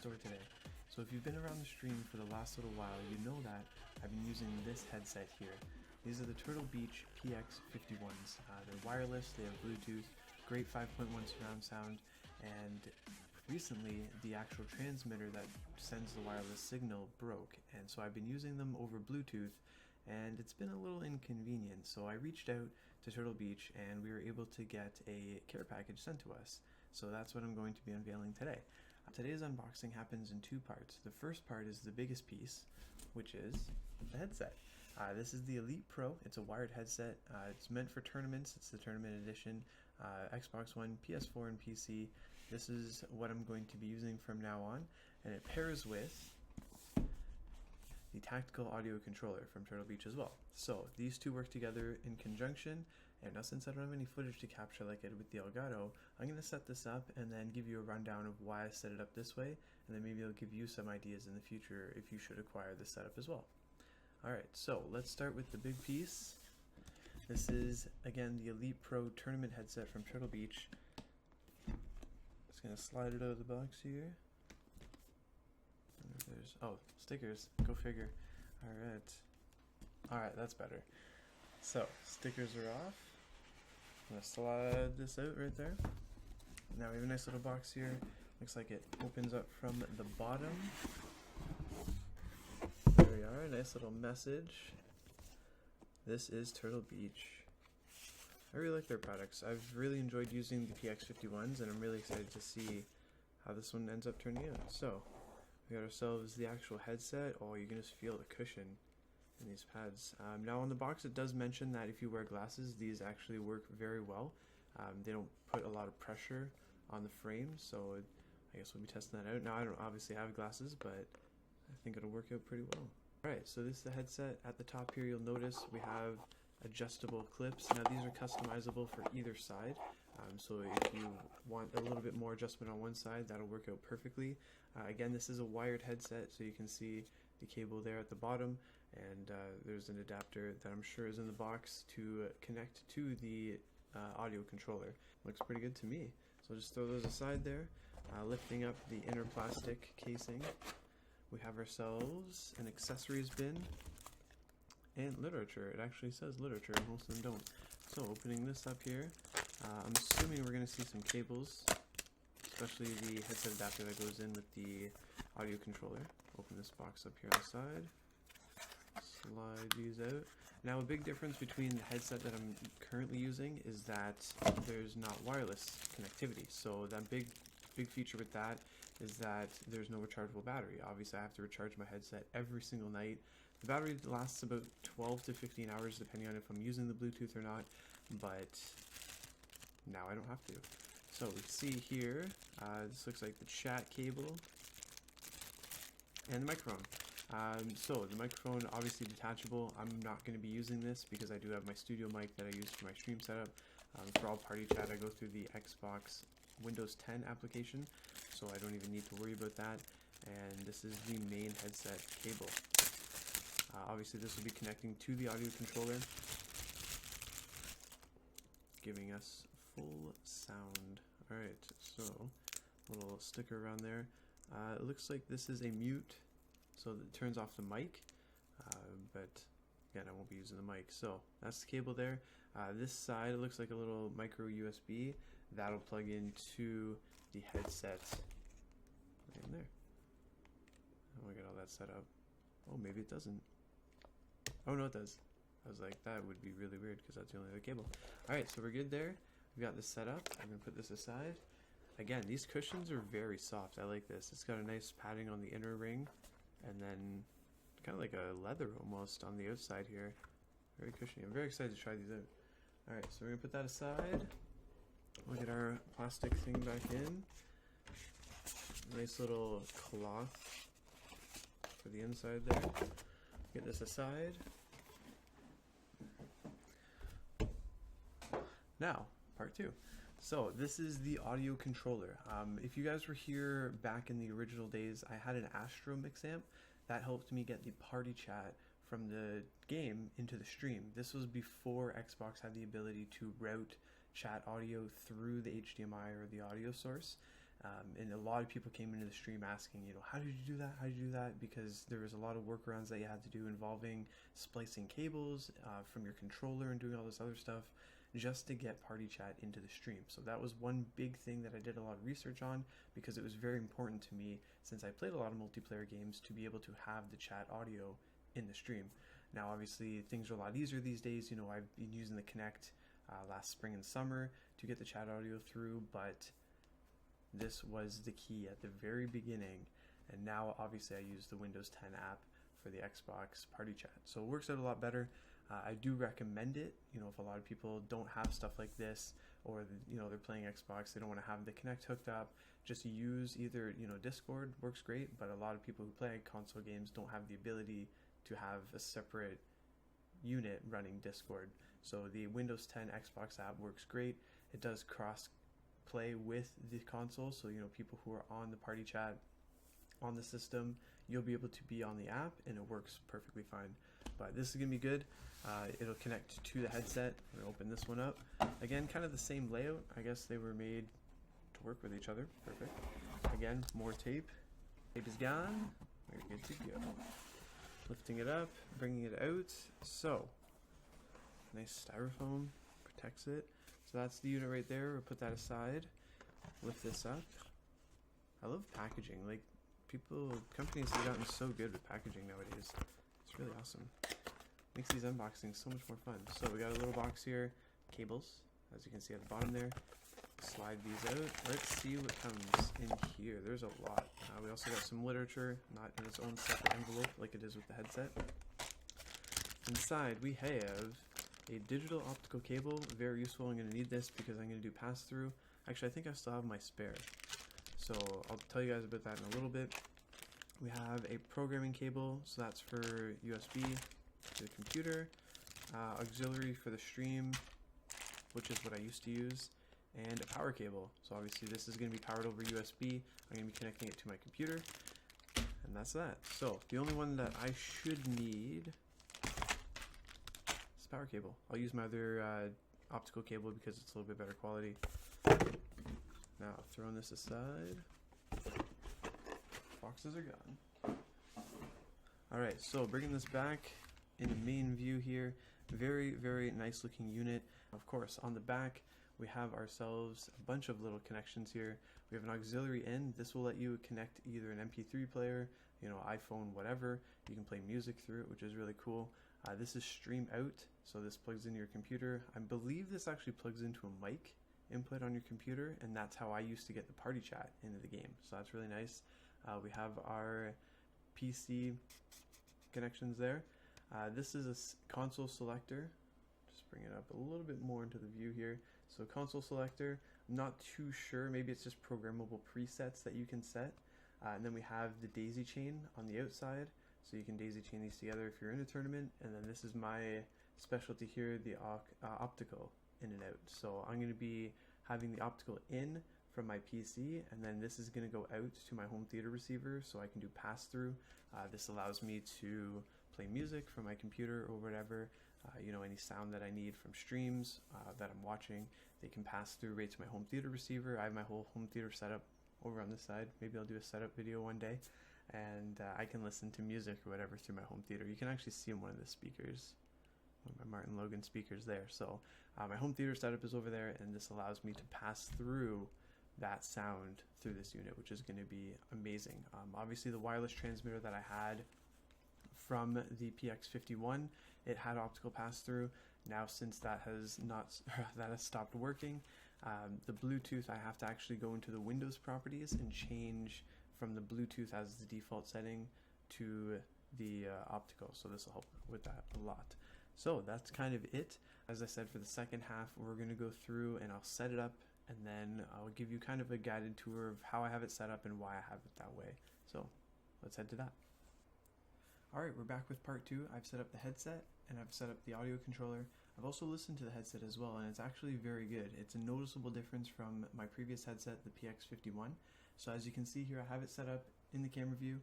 store today. So if you've been around the stream for the last little while, you know that I've been using this headset here. These are the Turtle Beach PX51s. They're wireless, they have Bluetooth, great 5.1 surround sound, and recently the actual transmitter that sends the wireless signal broke, and so I've been using them over Bluetooth, and it's been a little inconvenient. So I reached out to Turtle Beach and we were able to get a care package sent to us. So that's what I'm going to be unveiling today. Today's unboxing happens in two parts. The first part is the biggest piece, which is the headset. This is the Elite Pro. It's a wired headset. It's meant for tournaments. It's the tournament edition. Xbox One, PS4, and PC. This is what I'm going to be using from now on, and it pairs with the tactical audio controller from Turtle Beach as well. So these two work together in conjunction, and now since I don't have any footage to capture like I did with the Elgato, I'm going to set this up and then give you a rundown of why I set it up this way, and then maybe I'll give you some ideas in the future if you should acquire this setup as well. Alright, so let's start with the big piece. This is, again, the Elite Pro tournament headset from Turtle Beach. Just going to slide it out of the box here. There's, oh, stickers, go figure. Alright, that's better. So, stickers are off. I'm going to slide this out right there. Now we have a nice little box here. Looks like it opens up from the bottom. There we are, nice little message. This is Turtle Beach. I really like their products. I've really enjoyed using the PX51s, and I'm really excited to see how this one ends up turning out. So, we got ourselves the actual headset. Oh, you can just feel the cushion in these pads. Now on the box it does mention that if you wear glasses, these actually work very well. They don't put a lot of pressure on the frame, so I guess we'll be testing that out. Now I don't obviously have glasses, but I think it'll work out pretty well. Alright, so this is the headset. At the top here you'll notice we have adjustable clips. Now these are customizable for either side, so if you want a little bit more adjustment on one side, that'll work out perfectly. Again, this is a wired headset, so you can see the cable there at the bottom, and there's an adapter that I'm sure is in the box to connect to the audio controller. Looks pretty good to me. So just throw those aside there. Lifting up the inner plastic casing, we have ourselves an accessories bin and literature. It actually says literature, most of them don't. So opening this up here, I'm assuming we're going to see some cables, especially the headset adapter that goes in with the audio controller. Open this box up here on the side, slide these out. Now a big difference between the headset that I'm currently using is that there's not wireless connectivity. So that big feature with that is that there's no rechargeable battery. Obviously I have to recharge my headset every single night. The battery lasts about 12 to 15 hours depending on if I'm using the Bluetooth or not, but now I don't have to. So we see here, this looks like the chat cable and the microphone. So the microphone, obviously detachable. I'm not going to be using this because I do have my studio mic that I use for my stream setup. For all party chat I go through the Xbox Windows 10 application, so I don't even need to worry about that. And this is the main headset cable. Obviously this will be connecting to the audio controller, giving us full sound. Alright, so little sticker around there. It looks like this is a mute, so that it turns off the mic, but again I won't be using the mic. So that's the cable there. This side, it looks like a little micro USB that'll plug into the headset right in there. Oh, I got all that set up. Oh, maybe it doesn't. Oh no, it does. I was like, that would be really weird because that's the only other cable. Alright, so we're good there. We've got this set up. I'm going to put this aside. Again, these cushions are very soft. I like this. It's got a nice padding on the inner ring, and then kind of like a leather almost on the outside here. Very cushiony. I'm very excited to try these out. Alright, so we're going to put that aside. We'll get our plastic thing back in. Nice little cloth for the inside there. Get this aside. Now, part two. So this is the audio controller. If you guys were here back in the original days, I had an Astro mix amp that helped me get the party chat from the game into the stream. This was before Xbox had the ability to route chat audio through the HDMI or the audio source. And a lot of people came into the stream asking, you know, how did you do that? How did you do that? Because there was a lot of workarounds that you had to do involving splicing cables from your controller and doing all this other stuff just to get party chat into the stream. So that was one big thing that I did a lot of research on, because it was very important to me, since I played a lot of multiplayer games, to be able to have the chat audio in the stream. Now obviously things are a lot easier these days. You know, I've been using the Kinect last spring and summer to get the chat audio through, but this was the key at the very beginning, and now obviously I use the Windows 10 app for the Xbox party chat, so it works out a lot better. I do recommend it, you know, if a lot of people don't have stuff like this, or you know, they're playing Xbox, they don't want to have the Kinect hooked up, just use either, you know, Discord works great, but a lot of people who play console games don't have the ability to have a separate unit running Discord. So the Windows 10 Xbox app works great. It does cross play with the console, so you know, people who are on the party chat on the system, you'll be able to be on the app and it works perfectly fine. But this is gonna be good. It'll connect to the headset. I'm gonna open this one up. Again, kind of the same layout. I guess they were made to work with each other. Perfect. Again, more tape. Tape is gone. We're good to go. Lifting it up, bringing it out. So, nice styrofoam, protects it. So that's the unit right there. We'll put that aside. Lift this up. I love packaging. Like, companies have gotten so good with packaging nowadays. It's really awesome. Makes these unboxings so much more fun. So we got a little box here, cables, as you can see at the bottom there. Slide these out. Let's see what comes in here. There's a lot. We also got some literature, not in its own separate envelope like it is with the headset. Inside we have a digital optical cable, very useful. I'm going to need this because I'm going to do pass-through. Actually, I think I still have my spare, so I'll tell you guys about that in a little bit. We have a programming cable, so that's for USB to the computer, auxiliary for the stream, which is what I used to use, and a power cable. So obviously this is going to be powered over USB. I'm going to be connecting it to my computer, and that's that. So the only one that I should need is power cable. I'll use my other optical cable because it's a little bit better quality. Now throwing this aside, boxes are gone. Alright, so bringing this back in the main view here, very, very nice looking unit. Of course, on the back we have ourselves a bunch of little connections here. We have an auxiliary in. This will let you connect either an MP3 player, you know, iPhone, whatever. You can play music through it, which is really cool. This is stream out, so this plugs into your computer. I believe this actually plugs into a mic input on your computer, and that's how I used to get the party chat into the game, so that's really nice. We have our PC connections there. This is a console selector. Just bring it up a little bit more into the view here. So console selector, I'm not too sure, maybe it's just programmable presets that you can set. And then we have the daisy chain on the outside, so you can daisy chain these together if you're in a tournament. And then this is my specialty here, the optical in and out. So I'm going to be having the optical in from my PC, and then this is going to go out to my home theater receiver so I can do pass-through. This allows me to play music from my computer or whatever, you know, any sound that I need from streams that I'm watching, they can pass through right to my home theater receiver. I have my whole home theater setup over on this side. Maybe I'll do a setup video one day, and I can listen to music or whatever through my home theater. You can actually see one of the speakers, one of my Martin Logan speakers there. So my home theater setup is over there, and this allows me to pass through that sound through this unit, which is going to be amazing. Obviously the wireless transmitter that I had from the PX51, it had optical pass-through. Now since that has stopped working, the Bluetooth, I have to actually go into the Windows properties and change from the Bluetooth as the default setting to the optical, so this will help with that a lot. So that's kind of it. As I said, for the second half we're going to go through and I'll set it up, and then I'll give you kind of a guided tour of how I have it set up and why I have it that way. So let's head to that. Alright, we're back with part 2. I've set up the headset and I've set up the audio controller. I've also listened to the headset as well, and it's actually very good. It's a noticeable difference from my previous headset, the PX51. So as you can see here, I have it set up in the camera view.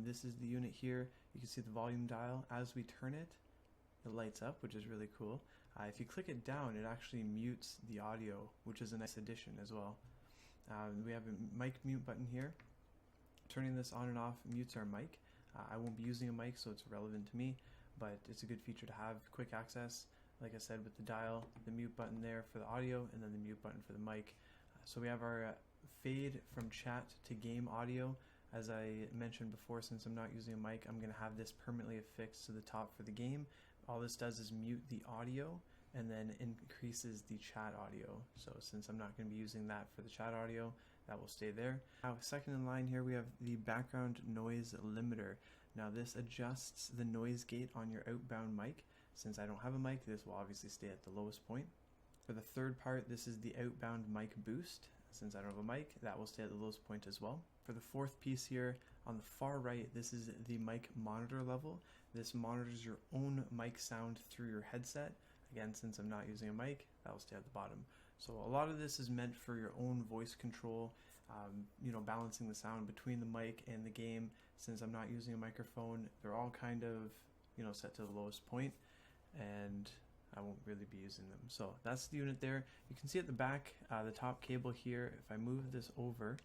This is the unit here. You can see the volume dial. As we turn it, it lights up, which is really cool. If you click it down, it actually mutes the audio, which is a nice addition as well. We have a mic mute button here. Turning this on and off mutes our mic. I won't be using a mic, so it's irrelevant to me, but it's a good feature to have. Quick access, like I said, with the dial, the mute button there for the audio, and then the mute button for the mic. So we have our fade from chat to game audio. As I mentioned before, since I'm not using a mic, I'm going to have this permanently affixed to the top for the game. All this does is mute the audio and then increases the chat audio. So since I'm not going to be using that for the chat audio, that will stay there. Now, second in line here, we have the background noise limiter. Now this adjusts the noise gate on your outbound mic. Since I don't have a mic, this will obviously stay at the lowest point. For the third part, this is the outbound mic boost. Since I don't have a mic, that will stay at the lowest point as well. For the fourth piece here, on the far right, this is the mic monitor level. This monitors your own mic sound through your headset. Again, since I'm not using a mic, that will stay at the bottom. So a lot of this is meant for your own voice control, balancing the sound between the mic and the game. Since I'm not using a microphone, they're all kind of, set to the lowest point, and I won't really be using them. So that's the unit there. You can see at the back, the top cable here. If I move this over,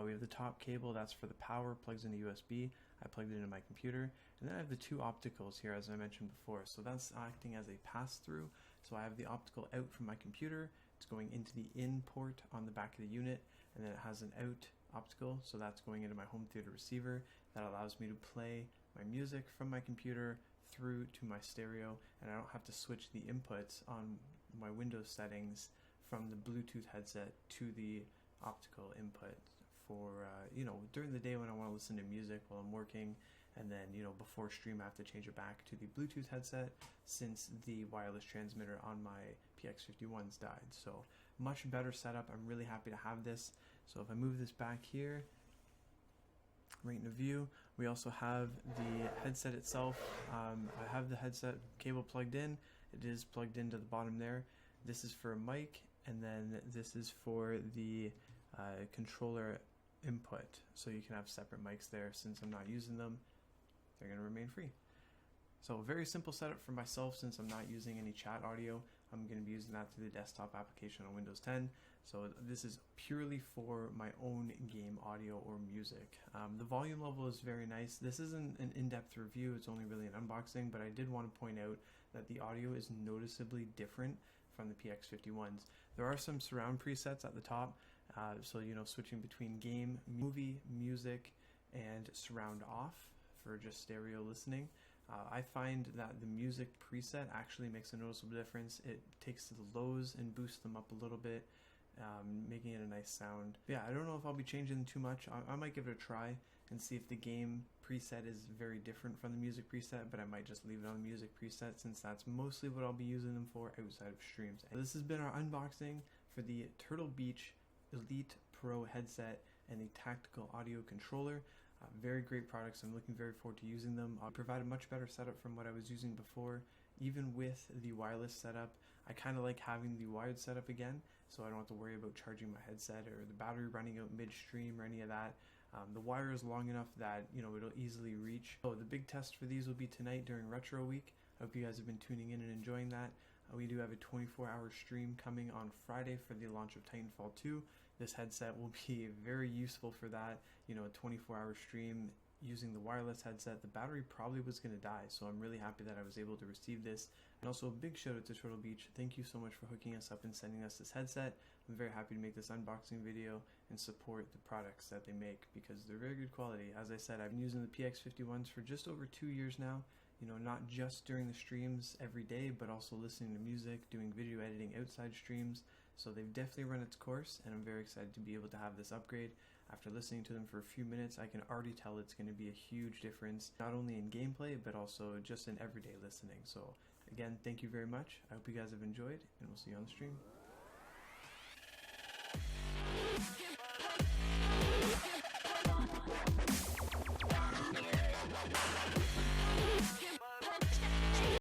we have the top cable. That's for the power, plugs into USB. I plugged it into my computer. And then I have the two opticals here, as I mentioned before. So that's acting as a pass-through. So I have the optical out from my computer. It's going into the in port on the back of the unit. And then it has an out optical. So that's going into my home theater receiver. That allows me to play my music from my computer through to my stereo, and I don't have to switch the inputs on my Windows settings from the Bluetooth headset to the optical input for during the day when I want to listen to music while I'm working, and then before stream I have to change it back to the Bluetooth headset since the wireless transmitter on my PX51s died. So much better setup. I'm really happy to have this. So if I move this back here right in the view, we also have the headset itself. I have the headset cable plugged in. It is plugged into the bottom there. This is for a mic, and then this is for the controller input. So you can have separate mics there. Since I'm not using them, they're going to remain free. So very simple setup for myself. Since I'm not using any chat audio, I'm going to be using that through the desktop application on Windows 10. So this is purely for my own game audio or music. The volume level is very nice. This isn't an in-depth review, it's only really an unboxing, but I did want to point out that the audio is noticeably different from the PX51s. There are some surround presets at the top, so switching between game, movie, music, and surround off for just stereo listening. I find that the music preset actually makes a noticeable difference. It takes the lows and boosts them up a little bit, making it a nice sound. Yeah, I don't know if I'll be changing them too much. I might give it a try and see if the game preset is very different from the music preset, but I might just leave it on the music preset since that's mostly what I'll be using them for outside of streams. And this has been our unboxing for the Turtle Beach Elite Pro headset and the tactical audio controller. Very great products. I'm looking very forward to using them. I'll provide a much better setup from what I was using before. Even with the wireless setup, I kind of like having the wired setup again, so I don't have to worry about charging my headset or the battery running out midstream or any of that. The wire is long enough that it'll easily reach. So the big test for these will be tonight during Retro Week. I hope you guys have been tuning in and enjoying that. We do have a 24-hour stream coming on Friday for the launch of Titanfall 2. This headset will be very useful for that. A 24-hour stream using the wireless headset. The battery probably was going to die, so I'm really happy that I was able to receive this. And also a big shout out to Turtle Beach. Thank you so much for hooking us up and sending us this headset. I'm very happy to make this unboxing video and support the products that they make because they're very good quality. As I said, I've been using the PX51s for just over 2 years now. Not just during the streams every day, but also listening to music, doing video editing outside streams. So they've definitely run its course, and I'm very excited to be able to have this upgrade. After listening to them for a few minutes, I can already tell it's going to be a huge difference, not only in gameplay, but also just in everyday listening. So again, thank you very much. I hope you guys have enjoyed, and we'll see you on the stream.